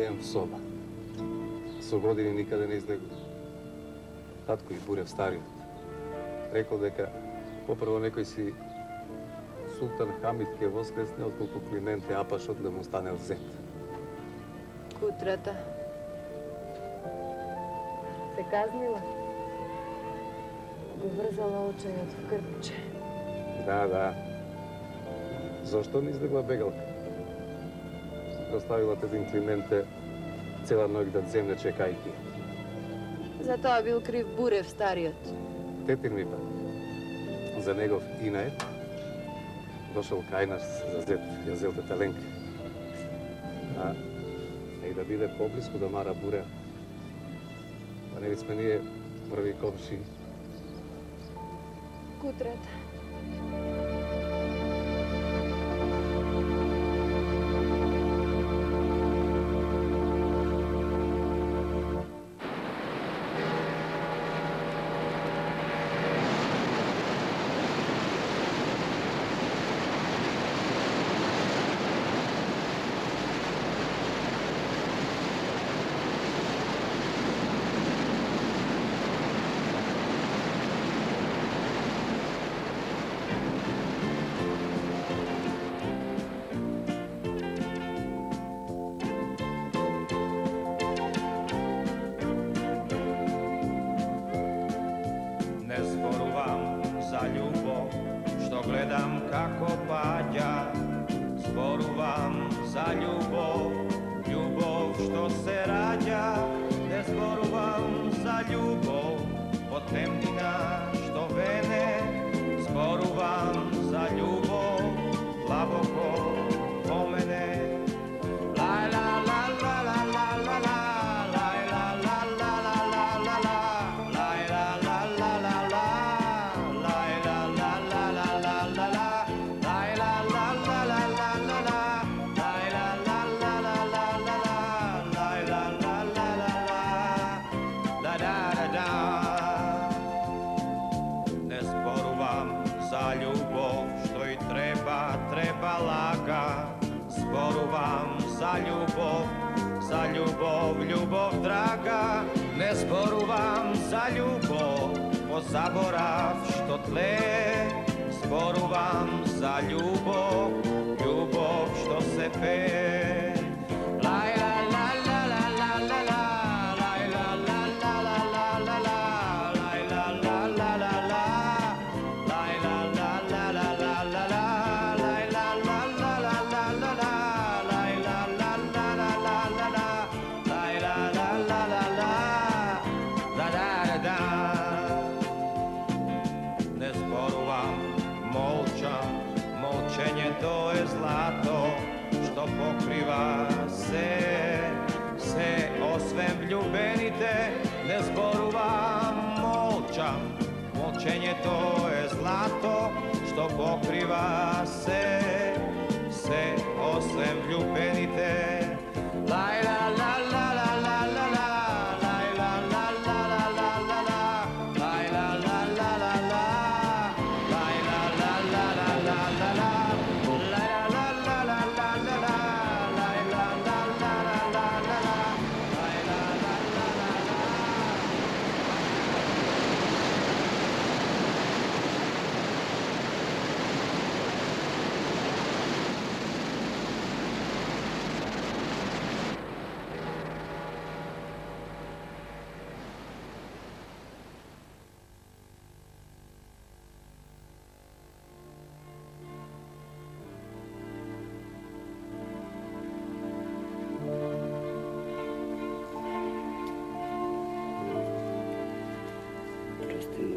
живеем в соба. Со години никаде не излегу. Татко и Бурев стариот рекол дека попрво некој си Султан Хамид ке воскресне, отколку Клименте Апашот да му станел зет. Кутрата се казнила. Го врзала очајот в крпче. Да. Зошто не излегла бегалка? Оставила тезин Клименте цела ноќ да земне чекајки. Затоа бил крив Бурев стариот. Тетин ми па, за негов инает, дошол кај нас за зет, ја зел тета Ленка. А и да биде поблиску да мара Буре. Па не ли сме ние први комши? Кутрата. Zaborav što tle, zboruvam za ljubov, ljubov što se pe. Laj la la la la la la la, laj la la la la la la la, laj la la la la la, laj la la la la la la la, laj la la la la la la la, laj la la la la la la la, laj la la la la la, da da da da. Molčenje to je zlato što pokriva se osvem ljubenite, ne zboruvam, molčam. Molčenje to je zlato što pokriva se osvem ljubenite. Laj la la la la la la la, laj la la la la la la la, laj la la la la la, laj la la la la la la la.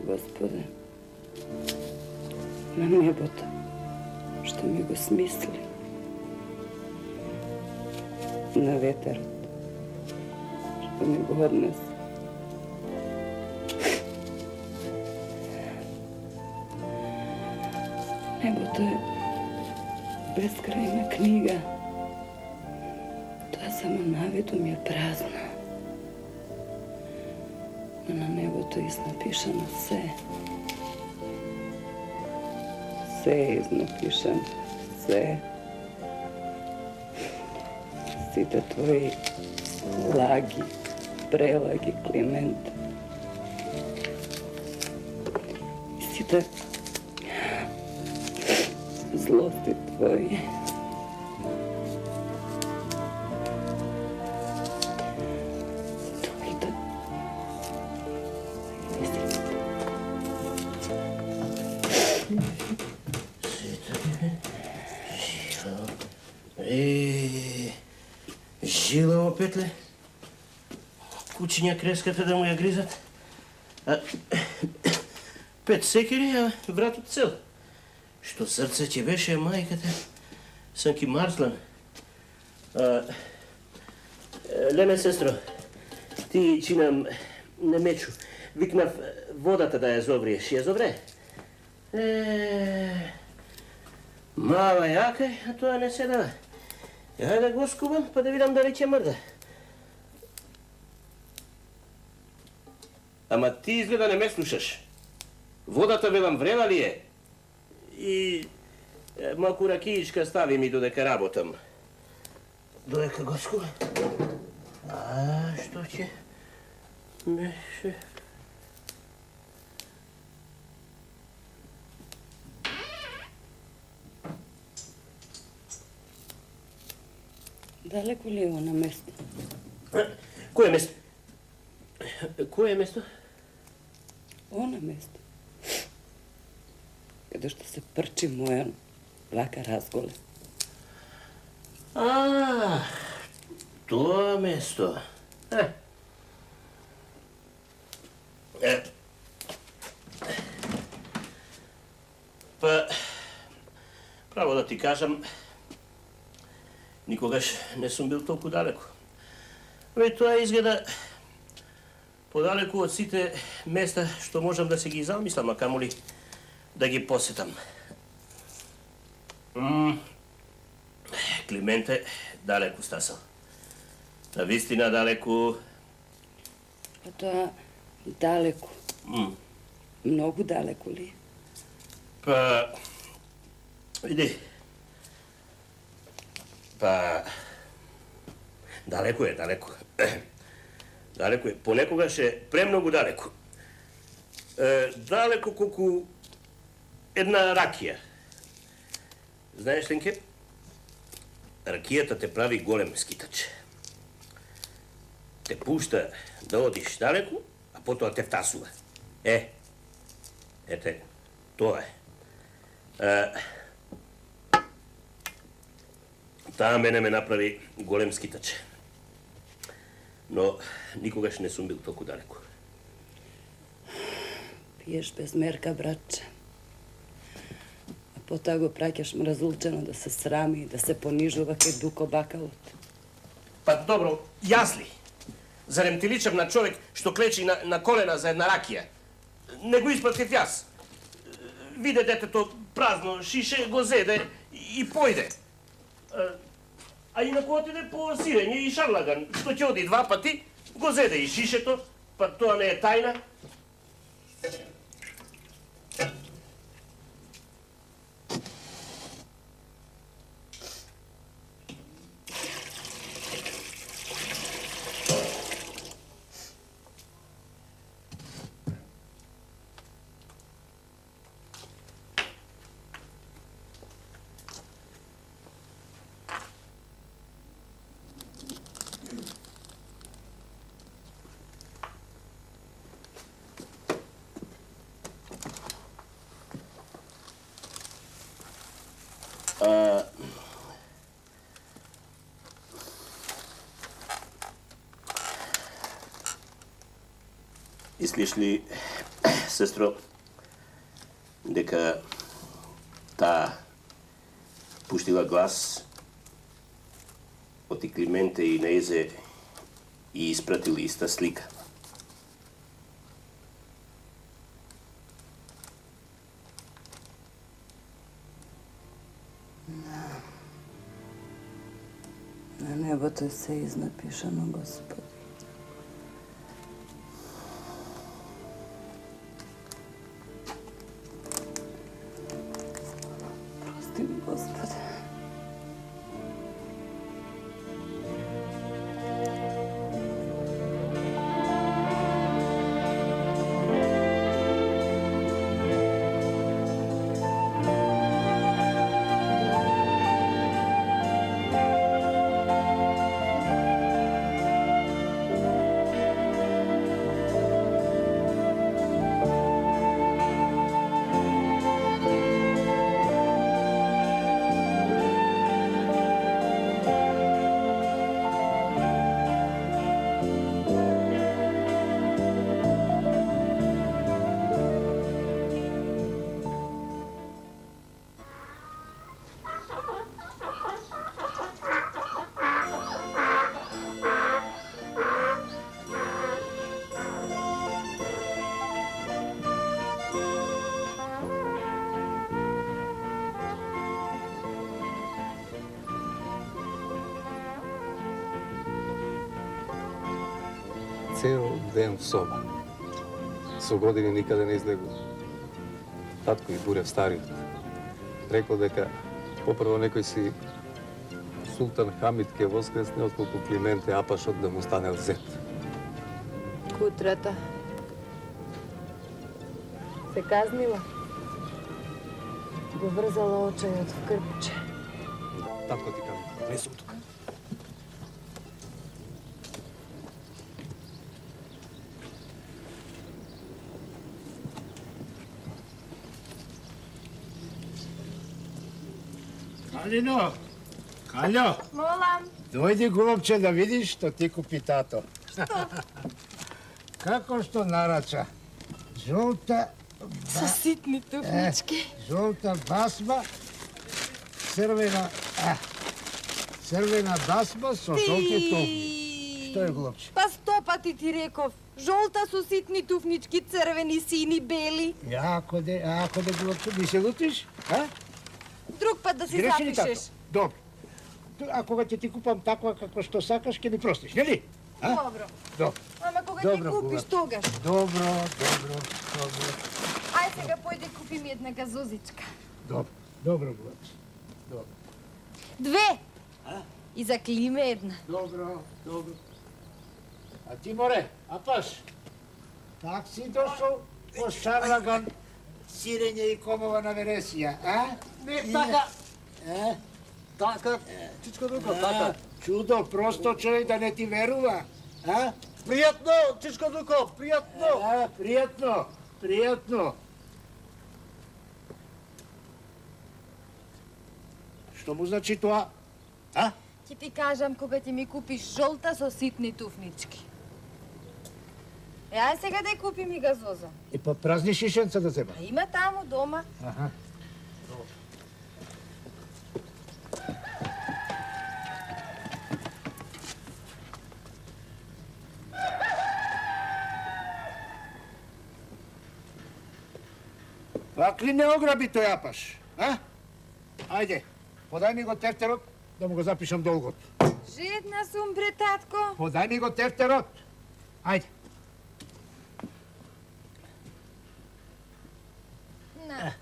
Gospode, na nebota, što mi go smisli, na vetar, što mi go odnese. Nebo to je beskrajna knjiga, to je samo navidom je prazna. Na nebo to iznapišano sve. Sve je iznapišano, sve. site tvoji lagi, prelagi, Klimenta. I site zlosti tvoje. Žila opet li? Kućenja kreskata da mu je grizat. A 5 sekiri, a vratut cel. Što srce će beše, majkata. Sam ki marslan. Leme, sestro, ti či nam ne meču. Viknav vodata da je zovriješ. Je zovre? Mala jaka, a to ne se dava. Ja da go skubam, pa da vidim da li će mrda. Ama ti izgleda ne me slušaš. Vodata velam vrela li je? I malku rakijička stavi mi dodeka rabotam. Dodeka go skubam. A što će? Meše. Daleko li je ono mesto? Koje mesto? Koje mesto? Ono mesto. Kada što se prči moja laka razgole. A, to mesto. Pa, pravo da ti kažem, nikogaš ne sam bil toliko daleko. Ve, to izgleda podaleku od site mesta što možem da se gi zamislam, a kamoli da gi posjetam. Klimente daleku stasal. A vistina daleku... Pa to daleku. Mnogo daleku li je? Pa, vidi. Pa, daleko je, daleko. Daleko je. Ponekogaš je premnogo daleko. Daleko koliko jedna rakija. Znaš, Lenke? Rakijata te pravi golem skitač. Te pušta da odiš daleko, a potom te vtasува. Ете, to je. Ta mene me napravi golem skitač. No, nikogaš ne sam bil toliko daleko. Piješ bez merka, braće. A potom go praćaš mrazulčano da se srami, da se ponižuva kaj duko bakalot. Pa dobro, jasli. Zarem ti ličem na čovjek što kleči na kolena za jedna rakija? Nego isprativ jas. Vide dete to prazno šiše, go zede i pojde. A inako otide po sirenje i šarlagan, što će odi 2 pati, go zede i šiše to, pa to ne je tajna. Misliš li, sestro, дека ta puštila glas od Klimente i Neze i ispratili ista slika? Na nebo to je sve iznapišano, Gospodi. Prosti mi, Gospode. цел ден в соба. Со години никаде не излегува. Татко и Бурев стариот рекол дека попрво некој си Султан Хамид ке воскресне отколку Клименте Апашот да му стане зет. Кутрата се казнила. Го врзала очајот в крпче. Татко ти кажа, не сум тука. Калино, Калjo, Молам. дојди голубче да видиш што ти купи тато. Како што нарача? Жолта, Со ситни туфнички. жолта басма, црвена басма со жолти туфни. Што е голубче? Па 100 пати ти реков. Жолта со ситни туфнички, црвени, сини, бели. Ако де голубче, ми се лутиш? А? Друг пат да си Греши ли тато? запишеш. Добро. А кога ќе ти купам таква како што сакаш, ќе ми простиш, нели? А? Добро. Добро. Ама кога Добро, ќе купиш Бога. тогаш? Добро. Ај сега појди купи ми една газозичка. Добро, голубче. 2. И за Климе една. Добро. А ти, море, апаш, как си дошол по шарлаган сирење и комова на Вересија, а? Не, така. Така, чичко друго, така. Чудо, просто човек да не ти верува, а? Пријатно, чичко друго, пријатно. Пријатно. Што му значи тоа? А? Ќе ти кажам кога ќе ми купиш жолта со ситни туфнички. Ај сега да ја купи ми газоза. И па празни шишенца да зема. А има таму дома. Аха. Пак ли не ограби тој апаш, а? Ајде, подај ми го тефтерот да му го запишам долгот. Жедна сум, бре, татко. Подај ми го тефтерот. Ајде. На.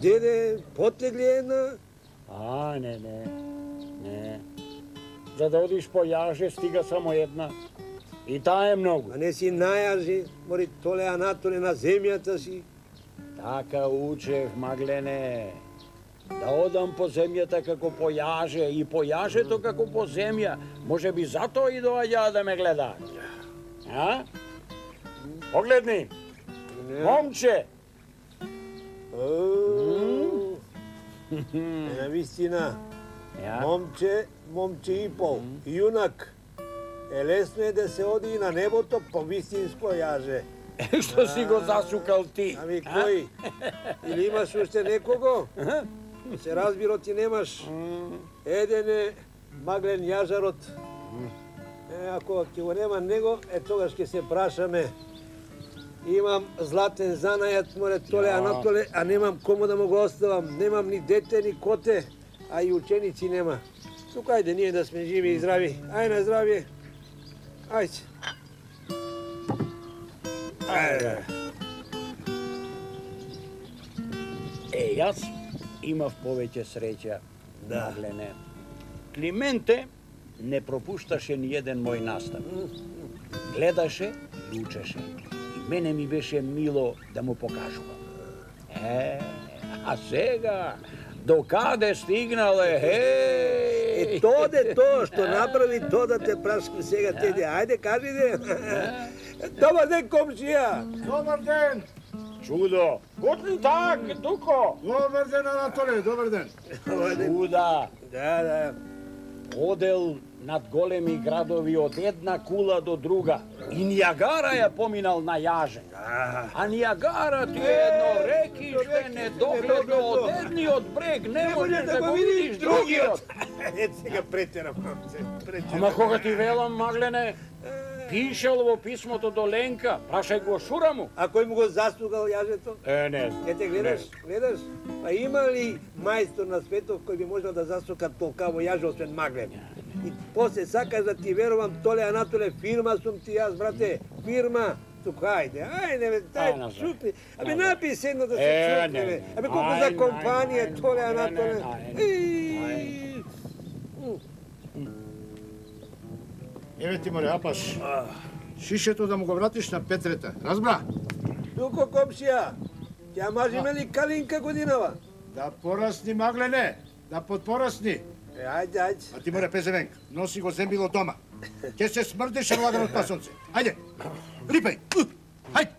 Деде, поттегли една? А, не. За да одиш по јаже, стига само една. И таа е многу. А не си најажи, мори толе Анатоле на земјата си. Така учев, Маглене. Да одам по земјата како по јаже и по јажето како по земја. Може би затоа и доаѓаа да ме гледаат. А? Погледни, момче. На вистина, Ја? момче и пол, јунак. Лесно е да се оди и на небото по вистинско јаже. Што си го засукал ти? Ами кој? Или имаш уште некого? Се разбиро ти немаш. Еден е Маглен Јажарот. Ако ќе го нема него, тогаш ќе се прашаме. Имам златен занајат, море толе Анатоле, а немам кому да му го оставам. Немам ни дете, ни коте, а и ученици нема. Тука ајде ние да сме живи и здрави. Ај на здравје. Ајде. Јас имав повеќе среќа, Маглене. Клименте не пропушташе ни еден мој настав. Гледаше и учеше. И мене ми беше мило да му покажувам. А сега, докаде стигнале, Тоде тоа што направи, тоа да те прашам сега теде. Ајде, кажи де. Добар ден, комшија. Добар ден. Чудо! Гутен так, Дуко! Добар ден, Анатоле, добар ден. Чуда! Да. Одел над големи градови од една кула до друга. И Нијагара ја поминал на јаже. А Нијагара ти е едно рекиште недогледно од едниот брег. Не можеш да го видиш другиот. Сега претерам. Ама кога ти велам, Маглене, пишел во писмото до Ленка, прашај го Шура му. А кој му го застугал јажето? Не. Ке те гледаш? Па има ли мајстор на светот кој би можел да засука толкаво јаже освен Маглен? И после сакаш да ти верувам, Толе Анатоле, фирма сум ти јас, брате, фирма. Тук, ајде, бе, дај, чупи. Абе, напи се едно да се чупи, бе. Абе, колко за компанија, Толе Анатоле. Еве ти море, Апаш. Шишето да му го вратиш на Петрета. Разбра? Туко, комшија, ја мажиме ли Калинка годинава? Да порасни, Маглене. Да подпорасни. Ајде. А ти море, Пезевенк, носи го зембило дома. Ке се смрдеше влагано од пасонце. Ајде, рипај. Хајде.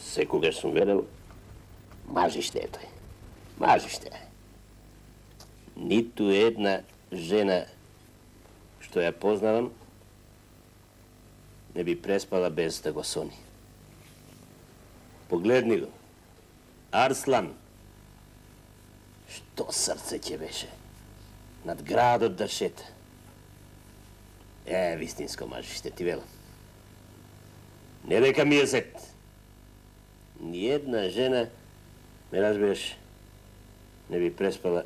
Секогаш сум верел, мажиште е тој. Мажиште. Ниту една жена што ја познавам не би преспала без да го сони. Погледни го. Арслан. Што срце ќе беше. Над градот да шета. Вистинско мажиште, ти велам. Не дека ми е зет. Ни една жена, ме разбираш, не би преспала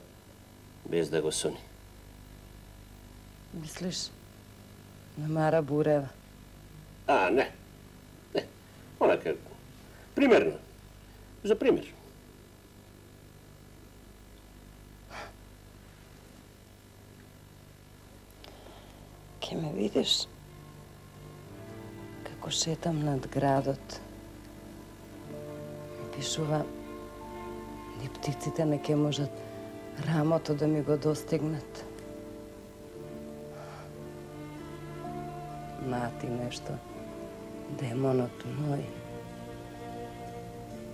без да го сони. Мислиш на Мара Бурева? Не. Онака, примерно. За пример. Ке ме видиш како шетам над градот. Пишува, ни птиците не ке можат рамото да ми го достигнат. Мати нешто, демонот мој.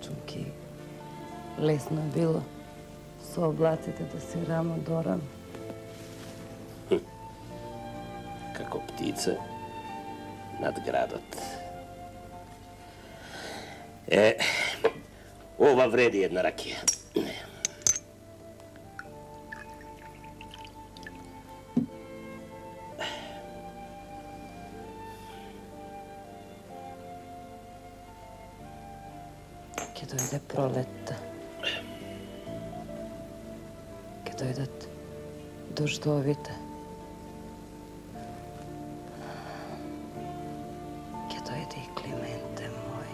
Чунки, лесно било со облаците да си рамо до рамо. Како птица над градот. Ова вреди една ракија. Ке дојде пролетта. Ке дојдат дождовите. Ке дојде и Клименте мој.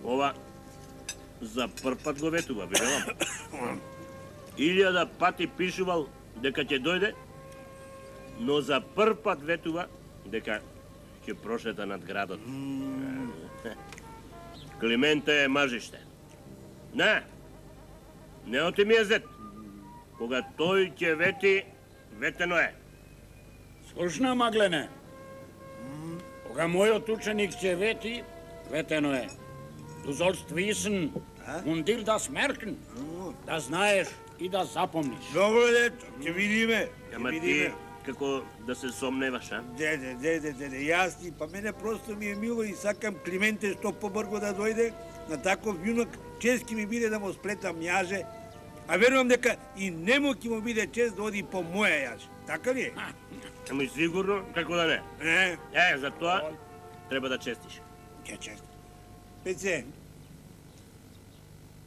Ова за прв пат го ветува, виделам. 1000 пати пишувал дека ќе дојде, но за прв пат ветува дека ќе прошета над градот. Клименте е мажиште. Не оти ми е зет. Кога тој ќе вети, ветено е. Слушна, Маглене. Кога мојот ученик ќе вети, ветено е. Du sollst wissen und dir das merken. Das знаеш и да запомниш. Добро, дето, ќе видиме. Ама ти како да се сомневаш, а? Деде, јас па мене просто ми е мило и сакам Клименте што побрзо да дојде, на таков юнак чест ми биде да му сплетам јаже, а верувам дека и нему ќе му биде чест да оди по моја јаже. Така ли е? Ама и сигурно, како да не. За тоа треба да честиш. Ќе чест. Пеце.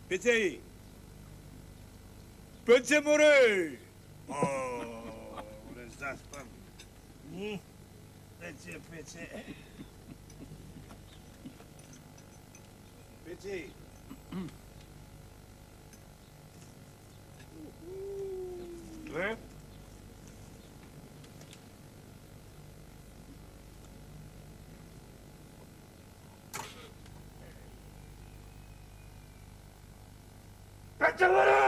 Пеце. Пеце море. Не заспам. Пеце. Пеце. Пеце море!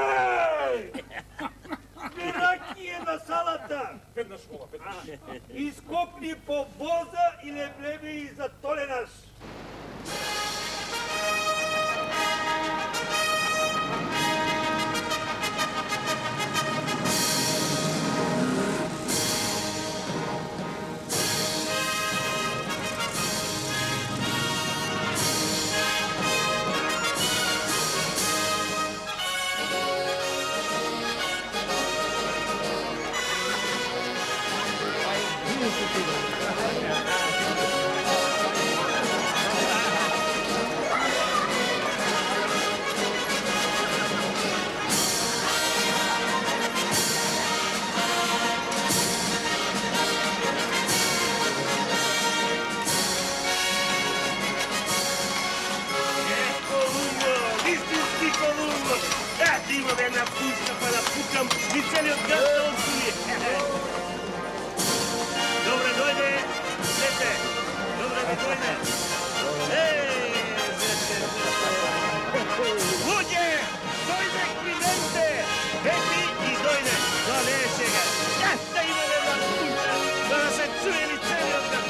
Ракија на салата! Веднаш ова, веднаш. Ископни по воза и не влеме и затоленаш. Имаме една пушка, па да пукам и целиот град да отсуе. Добре дојде, дете. Добре да дојде. Луѓе, дојде Клименте. Бети и дојде. Тоа не е сега. Да имаме една пушка, па да се чуе ли целиот град.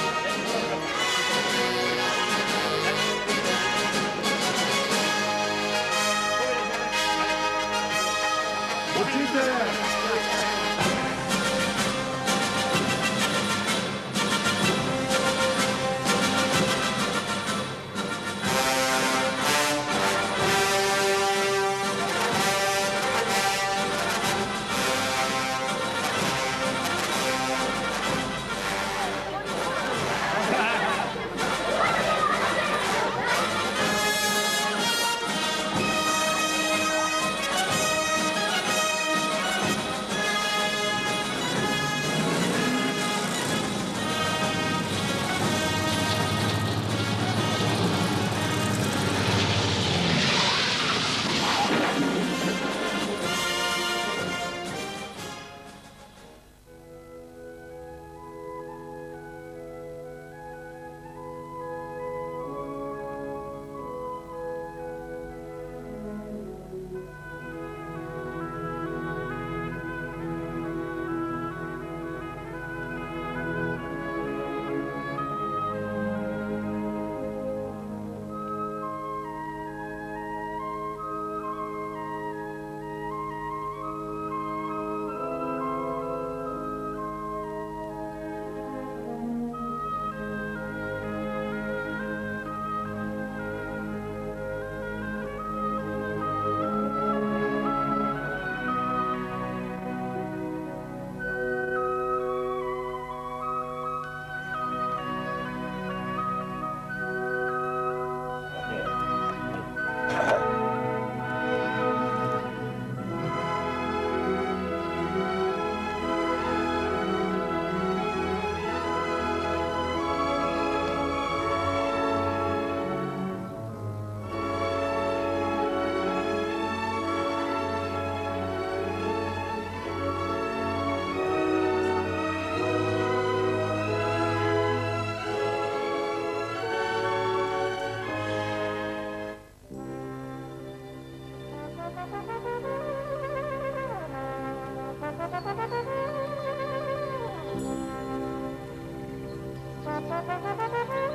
Thank you.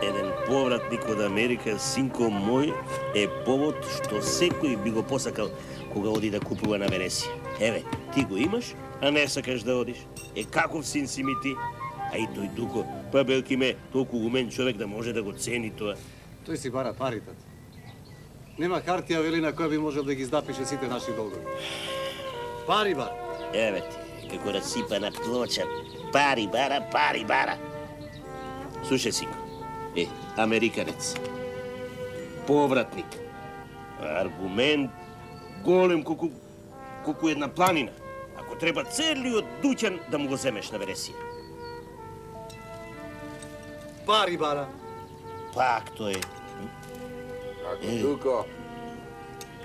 Еден повратник од Америка, синко мој, е повод што секој би го посакал кога оди да купува на Венесија. Еве, ти го имаш, а не сакаш да одиш. Каков син си ми ти? А и тој Дуко, па белки ме, толку умен човек да може да го цени тоа. Тој си бара пари, тат. Нема хартија вели на која би можел да ги издапише сите наши долгови. Пари бара. Еве ти, како расипана плоча. Пари бара, пари бара. Слушај, синко, американец, повратник, аргумент голем колку една планина. Ако треба целиот дуќан да му го земеш на Венесија. Пари бара. Пак тој.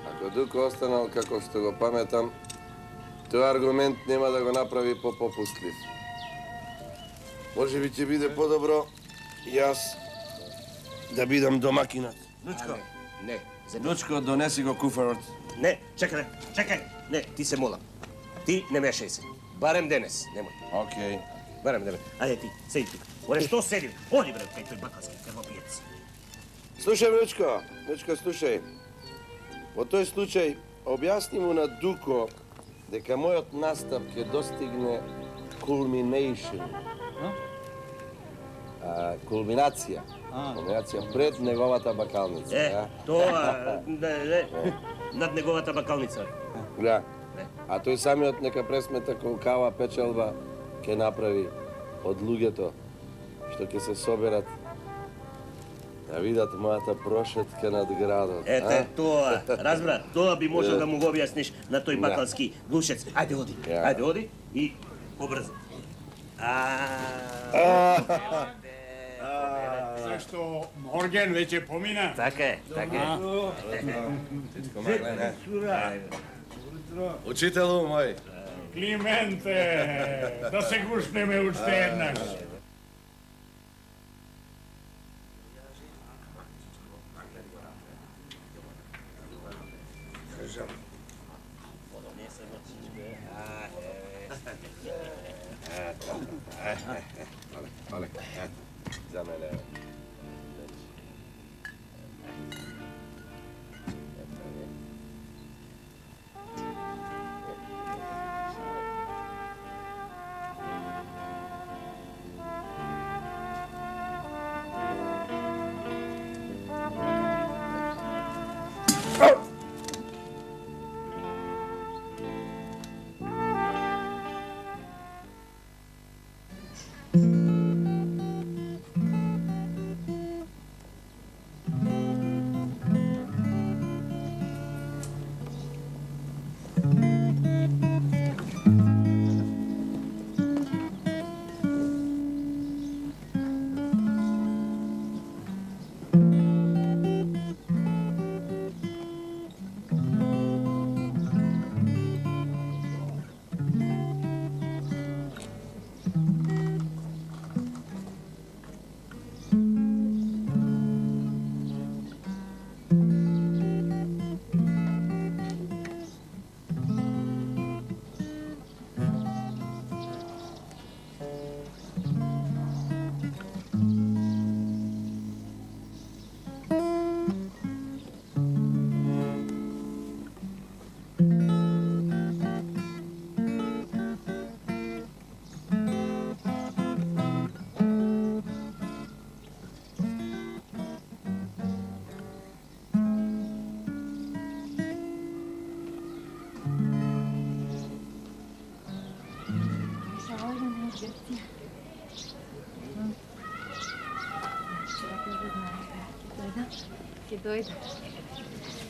Ако Дуко останал како што го паметам, тој аргумент нема да го направи попопустлив. Може би ќе биде подобро јас да бидам домакинат. Дучко, не. Дучко, донеси го куфарот. Не, чекај, чекај. Не, ти се молам. Ти не мешај се. Барем денес, немој. Океј. Барем денес. Ајде ти, седи тука. Оре, што седи? Оди, бре, кај тој бакалски крвопиец. Слушај, Дучко, слушај. Во тој случај, објасни му на Дуко дека мојот настап ќе достигне culmination. Кулминација. Кулминација пред неговата бакалница. Тоа, над неговата бакалница. Да. А тој самиот нека пресмета колкава печалба ќе направи од луѓето што ќе се соберат да видат мојата прошетка над градот. Ете, тоа, разбра, тоа би можел да му го објасниш на тој бакалски глушец. Ајде оди, ајде оди и побрзо. Зашто Морген веќе помина? Така е, така е. Учителу мој. Клименте, да се гушнеме уште еднаш. Оле, за мене.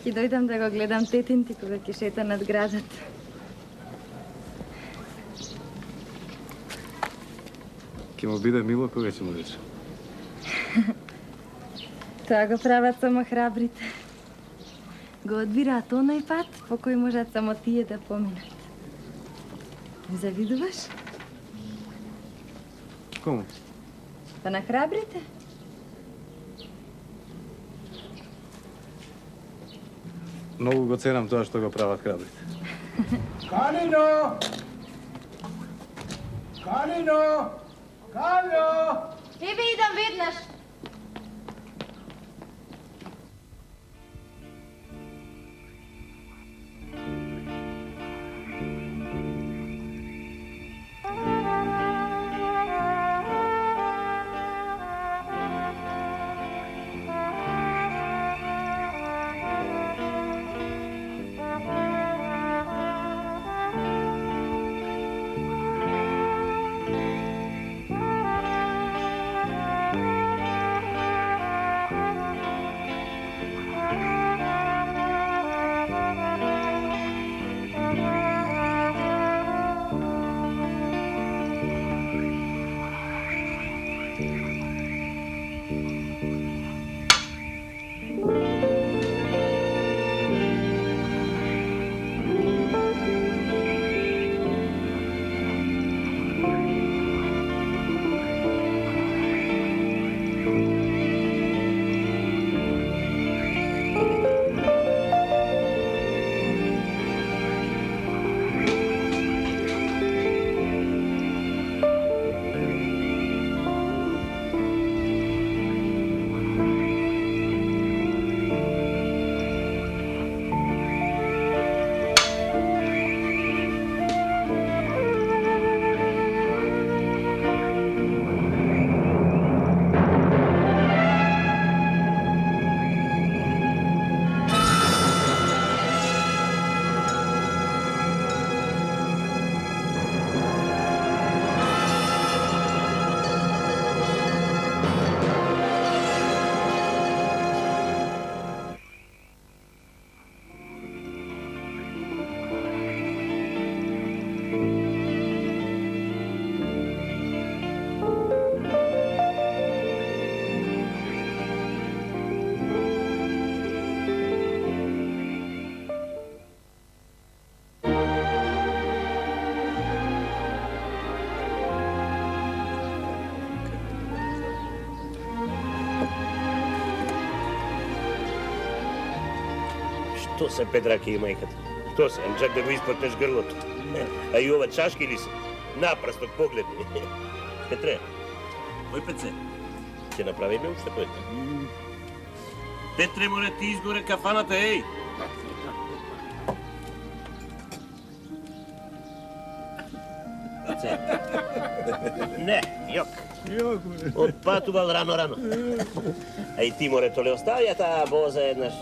Ќе дојдам да го гледам тетин ти кога ќе шета над градот. Ќе му биде мило кога ќе му рече. Тоа го прават само храбрите. Го одбираат оној пат по кој можат само тие да поминат. Не завидуваш? Кому? Па на храбрите. Многу го ценам тоа што го прават храбрите. Калино! Калино! Калино! Еве идам веднаш. То се Петраки и мајката. То се, чак да го испортеш грлото. А и ова чашки ли се? Напрасток погледни. Петре, кој Петце? Ќе направиме уште по една. Петре, море ти изгоре кафаната, еј! Петце. Не, јок. Отпатувал рано. А и ти, море, то ле оставја таа боза еднаш?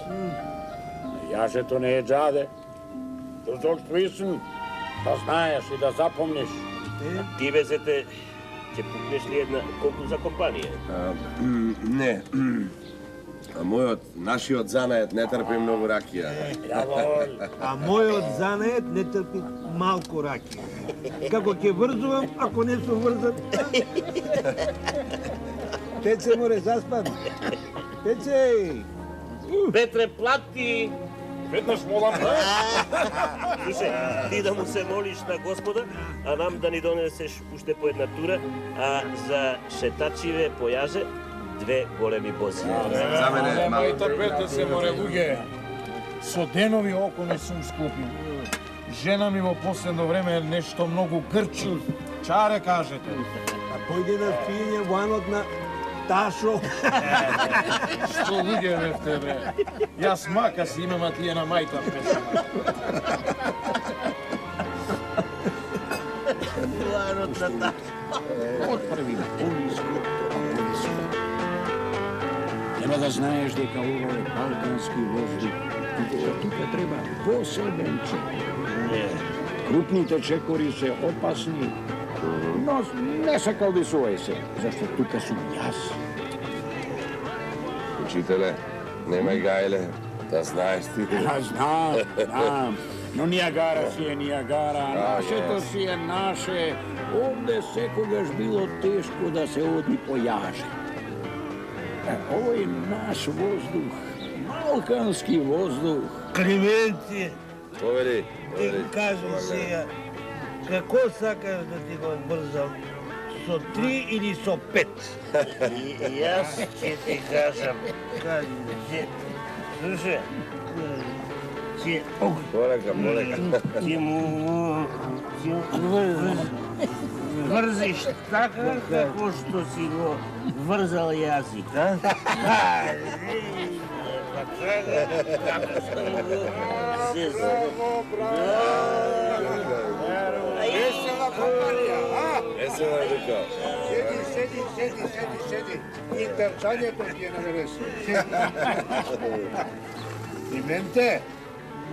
Јажето не е джаде. To zbog svisen, da znaš i da zapomniš. Ti vezete, će pukneš li jedna koku za kompanije? Не. Нашиот занајат не трпи многу ракија. А мојот занајат не трпи малку ракија. Како ќе врзувам, ако не сум врзан? Пеце море заспан. Пеце! Петре, плати! Веднаш молам. Слушай, ти да му се молиш на Господа, а нам да ни донесеш уште по една тура, а за шетачиве појаже 2 големи бози. За мене Ама и трпете се, море, луѓе. Со денови око не сум скупил. Жена ми во последно време нешто многу грчи. Чаре кажете. А појде на пиење ванот на Ташо. Што луѓе бевте, бре? Јас мака си имам, а тие на мајта песама. Ванот на Ташо. Отправи по-ниско. Нема да знаеш дека ова е балкански воздух и дека тука треба посебен чекор. Крупните чекори се опасни, но не се калдисувај се, зашто тука сум јас. Учителе, немај гајле, да знаеш ти. Знам, но Нијагара си е Нијагара, нашето си е наше. Овде секогаш било тешко да се оди по јаже. Овој наш воздух, балкански воздух. Клименти, Повели, ти кажам сега, како сакаш да ти го брзам? Со 3 или со 5? Јас ќе ти кажам. Слушай, ќе му врзиш така како што си го врзал јазик, а? Весела компанија, а? Весела рука. Седи. Интерчањето ти е на верес. Клименте,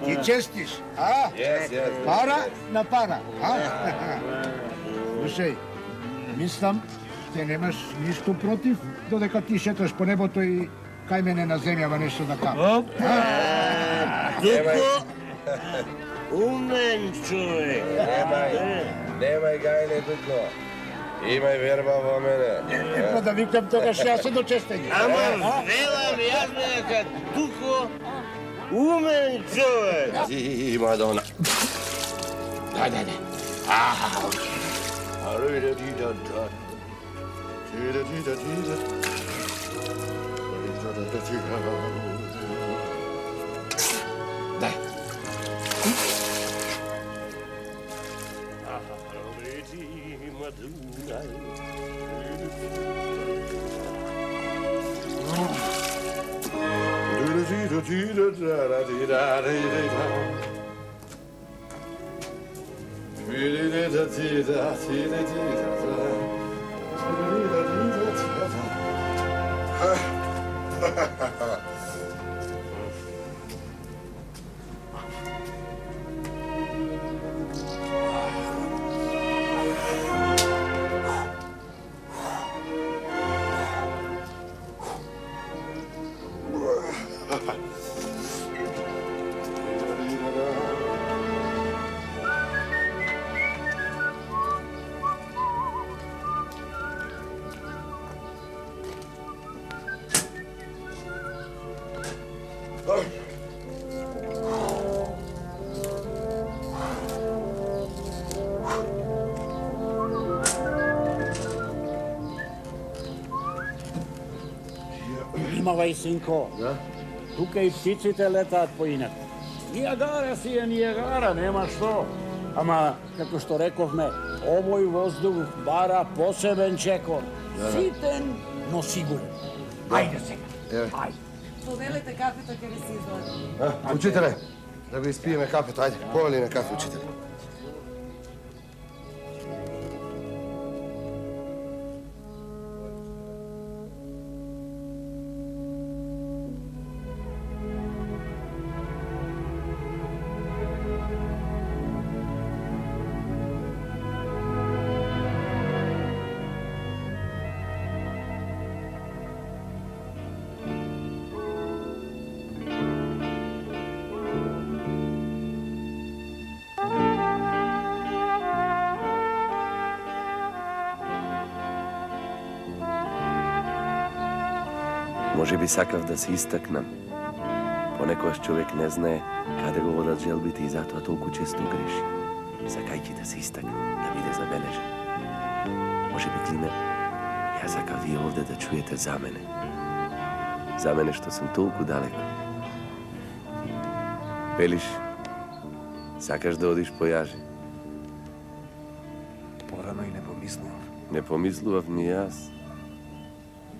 ти честиш, а? Пара на пара, а? Слушај, мислам, те немаш ништо против, додека ти шеташ по небото и кај мене на земјава нешто да кажеш. Туко умен човек. Немај гајле туко. Имај верба во мене. Епа да викам тогаш јас се до честење. Ама велам јас дека туко умен човек. Ти, Мадона. Дај. Дај. Внимавај, синко. Тука и птиците летаат поинак. Нијагара си е Нијагара, нема што. Ама, како што рековме, овој воздух бара посебен чекор. Ситен, но сигурен. Ајде сега, ајде. Повелите кафето ќе ви се излади. Учителе, да го испиеме кафето, ајде, повели на кафе, учителе. Може би сакав да се истакнам. Понекогаш човек не знае каде го водат желбите и затоа толку често греши. Сакајќи да се истакне, да биде забележен. Може би, Климе, ја сакав вие овде да чуете за мене. За мене што сум толку далеко. Велиш, сакаш да одиш по јаже? Порано и не помислував. Не помислував ни јас.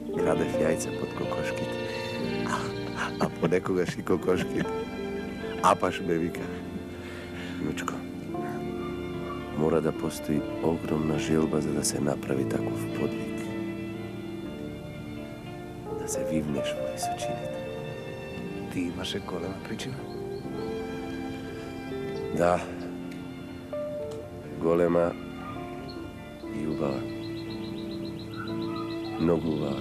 Крадев јајца под кокошките. А понекогаш и кокошките. Апаш ме виках. Нучко, мора да постои огромна желба за да се направи таков подвиг. Да се вивнеш во височините. Ти имаше голема причина? Да. Голема и убава. Многу убава.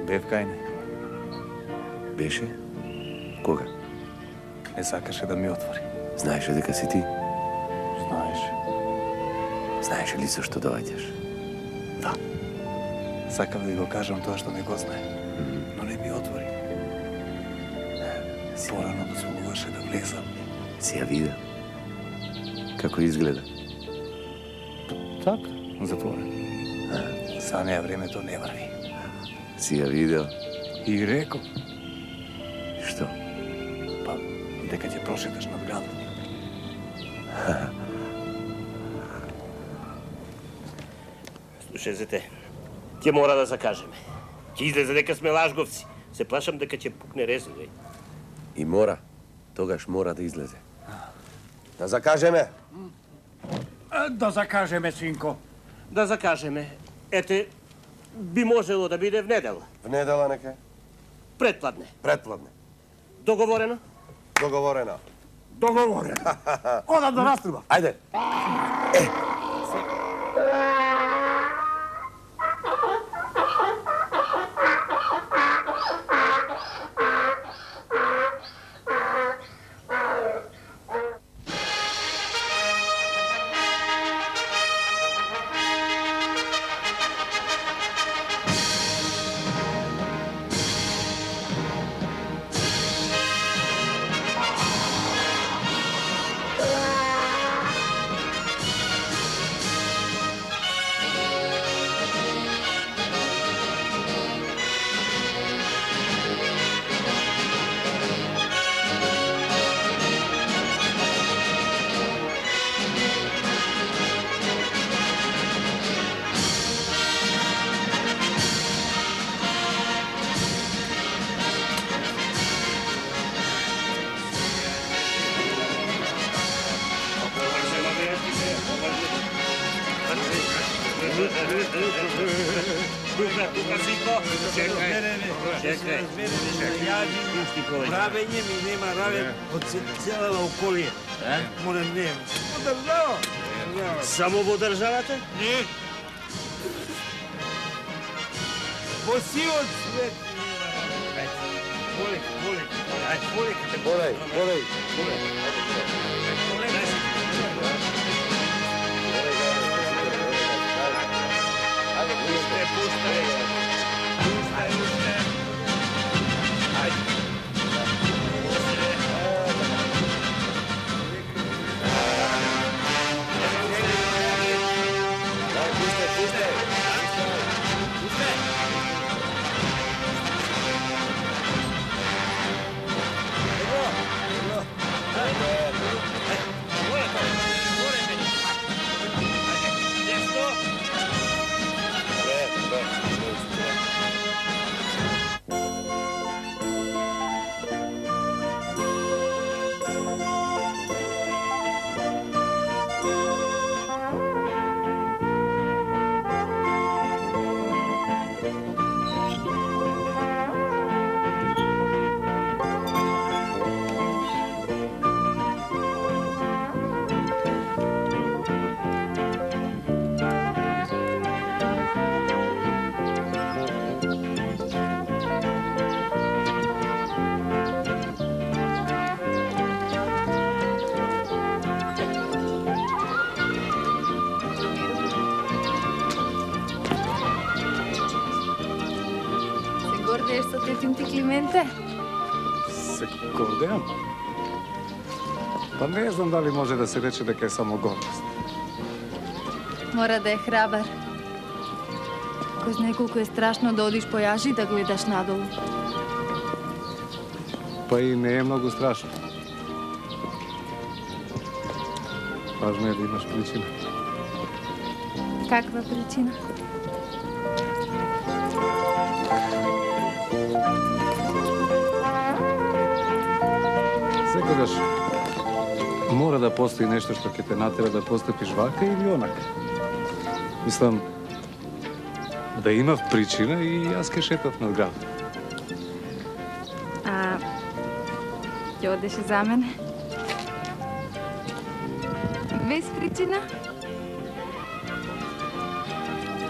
Бев кај не. Беше? Кога? Не сакаше да ми отвори. Знаеше дека си ти? Знаеше. Знаеше ли зашто доаѓаш? Да. Сакав да го кажам тоа што не го знае. Но не ми отвори. Порано дозволуваше да влезам. Си ја видел? Како изгледа? Така, затворен. За неја времето не врви. Си ја видел? И реков. Што? Па, дека ќе прошеташ над градот. Слушајте, ќе мора да закажеме. Ќе излезе дека сме лажговци. Се плашам дека ќе пукне резино. И мора. Тогаш мора да излезе. Да закажеме. Да закажеме, синко. Да закажеме. Ете, би можело да биде в недела. В недела нека. Предпладне. Предпладне. Договорено? Договорено. Договорено. Одам да наструба. Ајде. Правење ми нема равен од целава околија. Моля, не. Во држава. Само во државата? Не. Во сивот свет. Полек, полек. Ај, полек. Полеј, полеј. Пуште, пуште. Пуште, пуште. Ајде. Пуште, пуште. Пуште. Се гордееш со тетин ти Клименте? Се гордеам. Па не знам дали може да се рече дека е само гордост. Мора да е храбар. Кој знае колку е страшно да одиш по јажи и да гледаш надолу. Па и не е многу страшно. Важно е да имаш причина. Каква причина? Секогаш мора да постои нешто што ќе те натера да постапиш вака или онака. Мислам, да имав причина и јас ке шетав над градот. А ќе одеше за мене? Без причина?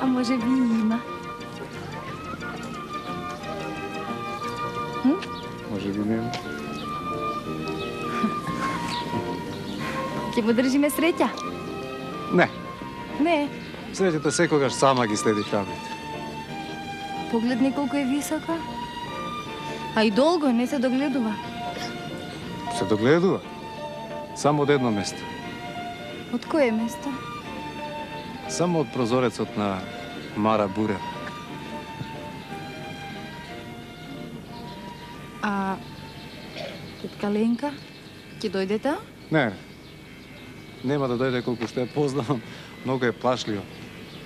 А може би и има. Може би нема. Ќе му држиме среќа? Не. Не. Среќата секогаш сама ги следи храбрите. Погледни колку е висока. А и долго не се догледува. Се догледува. Само од едно место. Од кое место? Само од прозорецот на Мара Бурев. А тетка Ленка ќе дојде таа? Не. Нема да дојде колку што ја познавам. Многу е плашливо.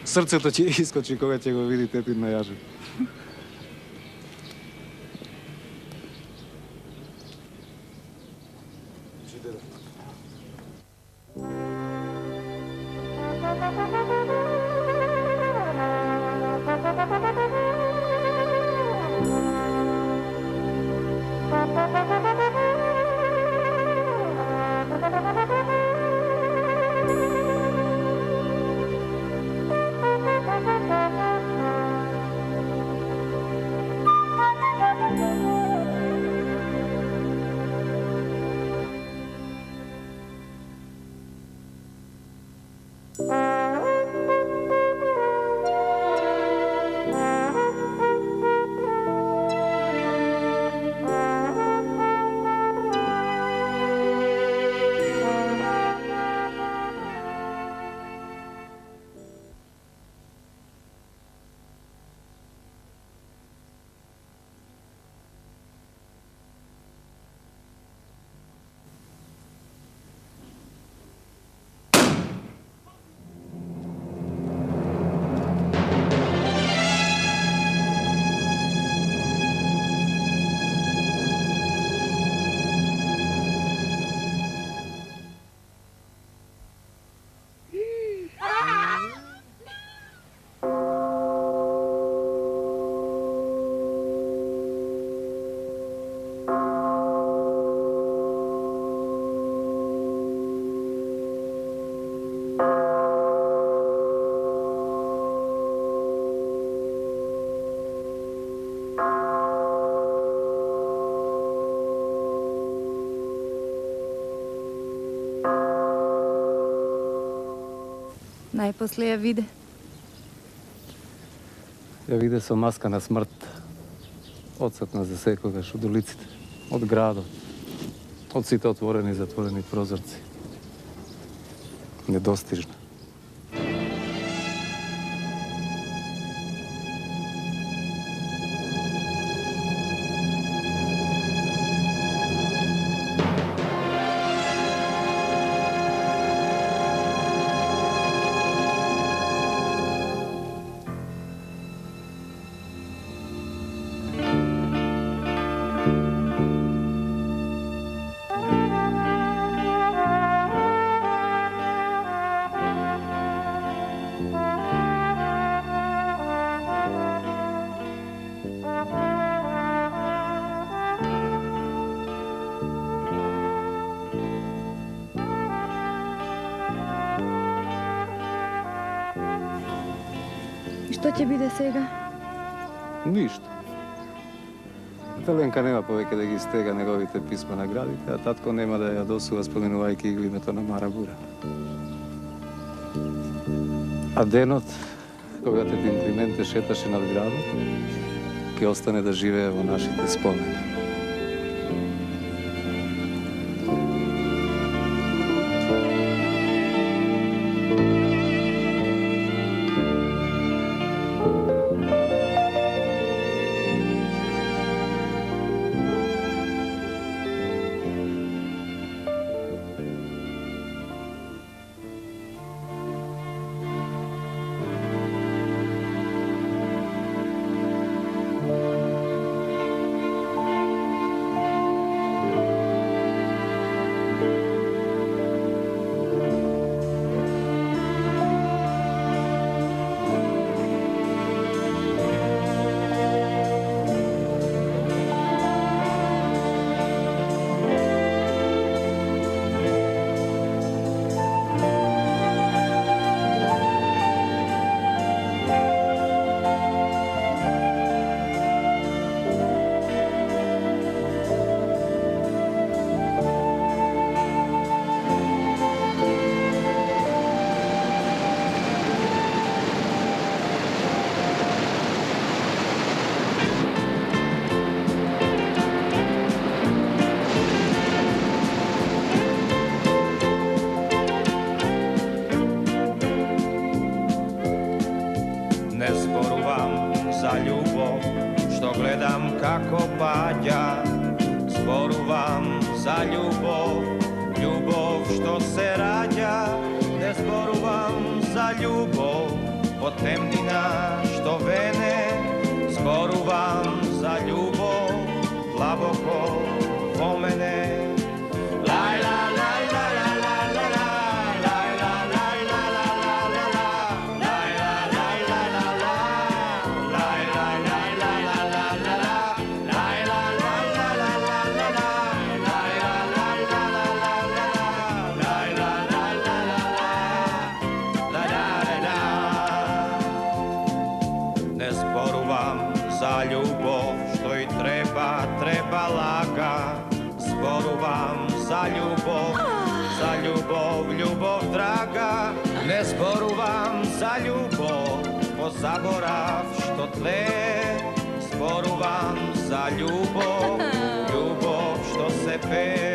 Срцето ќе искочи кога ќе го види тетин на јажи. Најпосле ја виде. Ја виде со маска на смрт. Одсетна за секогаш од улиците, од градот, од сите отворени и затворени прозорци. Недостижна. Што ќе биде сега? Ништо. Теленка нема повеќе да ги стега неговите писма на градите, а татко нема да ја досува споменувајќи го името на Мара Бура. А денот, кога тетин Клименте шеташе над градот, ќе остане да живее во нашите спомени. Ne zboruvam za ljubov, što gledam kako pađa. Zboruvam za ljubav, ljubav što se rađa. Ne zboruvam za ljubav, od temnina što vene. Zboruvam za ljubav, glaboko po mene. Laj, la, la, la, la, la, la, la. Za ljubav što i treba laga. Zboruvam za ljubav, ljubav draga. Ne zboruvam za ljubav, po zaborav što tle. Zboruvam za ljubav, ljubav što se pe.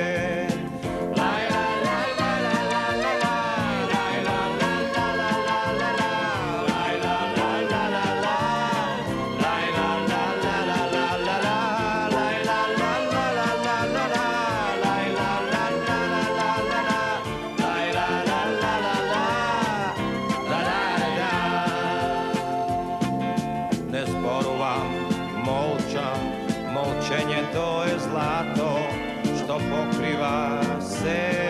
Molčenje to je zlato što pokriva se.